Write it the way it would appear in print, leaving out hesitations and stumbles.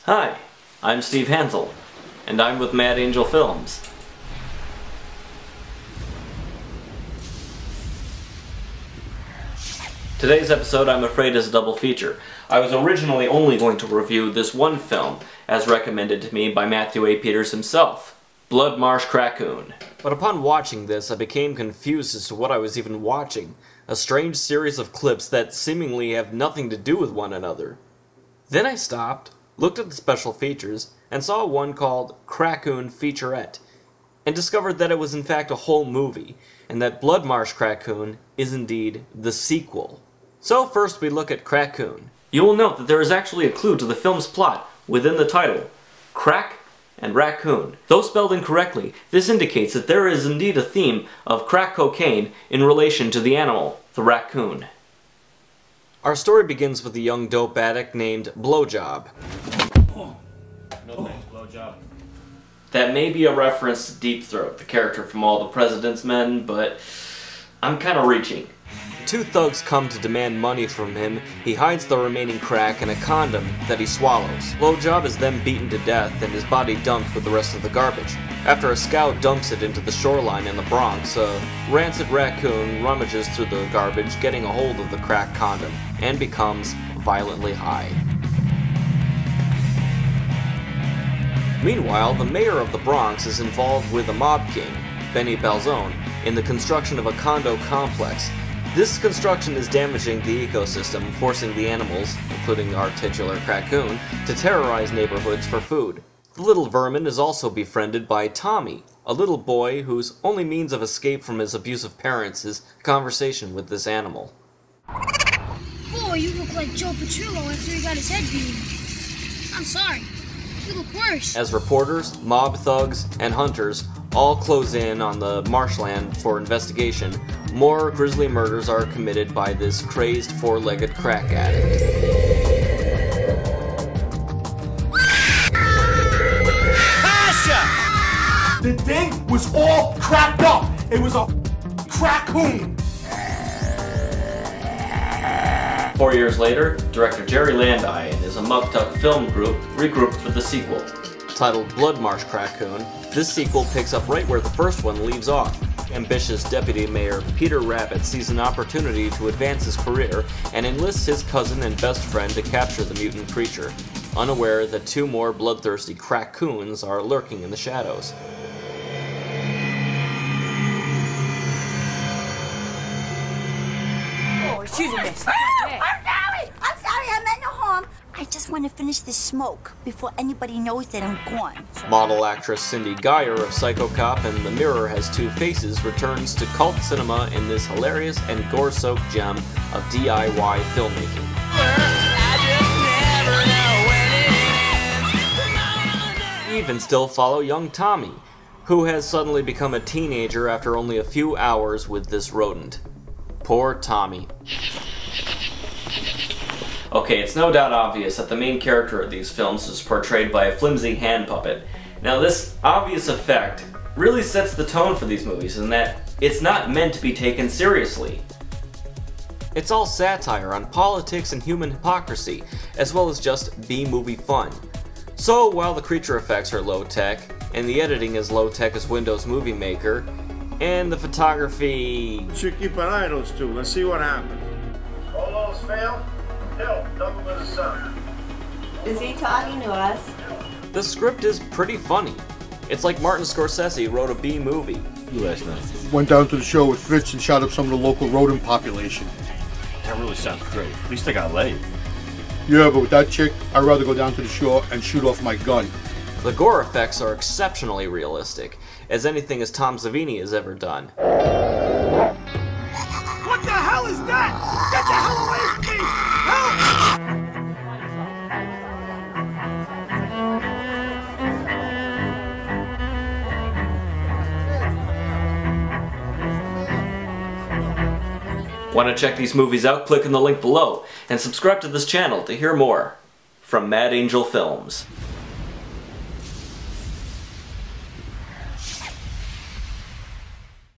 Hi, I'm Steve Hansel, and I'm with Mad Angel Films. Today's episode, I'm afraid, is a double feature. I was originally only going to review this one film, as recommended to me by Matthew A. Peters himself, Bloodmarsh Krackoon. But upon watching this, I became confused as to what I was even watching. A strange series of clips that seemingly have nothing to do with one another. Then I stopped, looked at the special features, and saw one called Krackoon Featurette, and discovered that it was in fact a whole movie, and that Bloodmarsh Krackoon is indeed the sequel. So first we look at Krackoon. You will note that there is actually a clue to the film's plot within the title, Crack and Raccoon. Though spelled incorrectly, this indicates that there is indeed a theme of crack cocaine in relation to the animal, the raccoon. Our story begins with a young dope addict named Blowjob. No thanks, Blowjob. That may be a reference to Deep Throat, the character from All the President's Men, but I'm kinda reaching. Two thugs come to demand money from him. He hides the remaining crack in a condom that he swallows. Blowjob is then beaten to death and his body dumped with the rest of the garbage. After a scout dumps it into the shoreline in the Bronx, a rancid raccoon rummages through the garbage, getting a hold of the crack condom, and becomes violently high. Meanwhile, the mayor of the Bronx is involved with a mob king, Benny Balzone, in the construction of a condo complex. This construction is damaging the ecosystem, forcing the animals, including our titular Krackoon, to terrorize neighborhoods for food. The little vermin is also befriended by Tommy, a little boy whose only means of escape from his abusive parents is conversation with this animal. Boy, you look like Joe Petrillo after he got his head beaten. I'm sorry. You look worse. As reporters, mob thugs, and hunters all close in on the marshland for investigation, more grisly murders are committed by this crazed four-legged crack addict. Pasha! The thing was all cracked up. It was a krackoon. 4 years later, director Jerry Landai and his Amugtuk film group regrouped for the sequel. Titled Bloodmarsh Krackoon, this sequel picks up right where the first one leaves off. Ambitious Deputy Mayor Peter Rabbit sees an opportunity to advance his career and enlists his cousin and best friend to capture the mutant creature, unaware that two more bloodthirsty krackoons are lurking in the shadows. Oh, excuse me, miss. I'm sorry, I meant no harm. I just want to finish this smoke before anybody knows that I'm gone. Model actress Cindy Geyer of Psycho Cop and The Mirror Has Two Faces returns to cult cinema in this hilarious and gore-soaked gem of DIY filmmaking. We even still follow young Tommy, who has suddenly become a teenager after only a few hours with this rodent. Poor Tommy. Okay, it's no doubt obvious that the main character of these films is portrayed by a flimsy hand puppet. Now this obvious effect really sets the tone for these movies in that it's not meant to be taken seriously. It's all satire on politics and human hypocrisy, as well as just B-movie fun. So while the creature effects are low-tech, and the editing is low-tech as Windows Movie Maker, and the photography... Should keep an eye on those two. Let's see what happens. All those fail? Hell, double with a son. Is he talking to us? The script is pretty funny. It's like Martin Scorsese wrote a B-movie. last night. Went down to the show with Fritz and shot up some of the local rodent population. That really sounds great. At least I got laid. Yeah, but with that chick, I'd rather go down to the shore and shoot off my gun. The gore effects are exceptionally realistic, as anything as Tom Savini has ever done. What the hell is that? Get the hell away from me! Help! Want to check these movies out? Click on the link below, and subscribe to this channel to hear more from Mad Angel Films.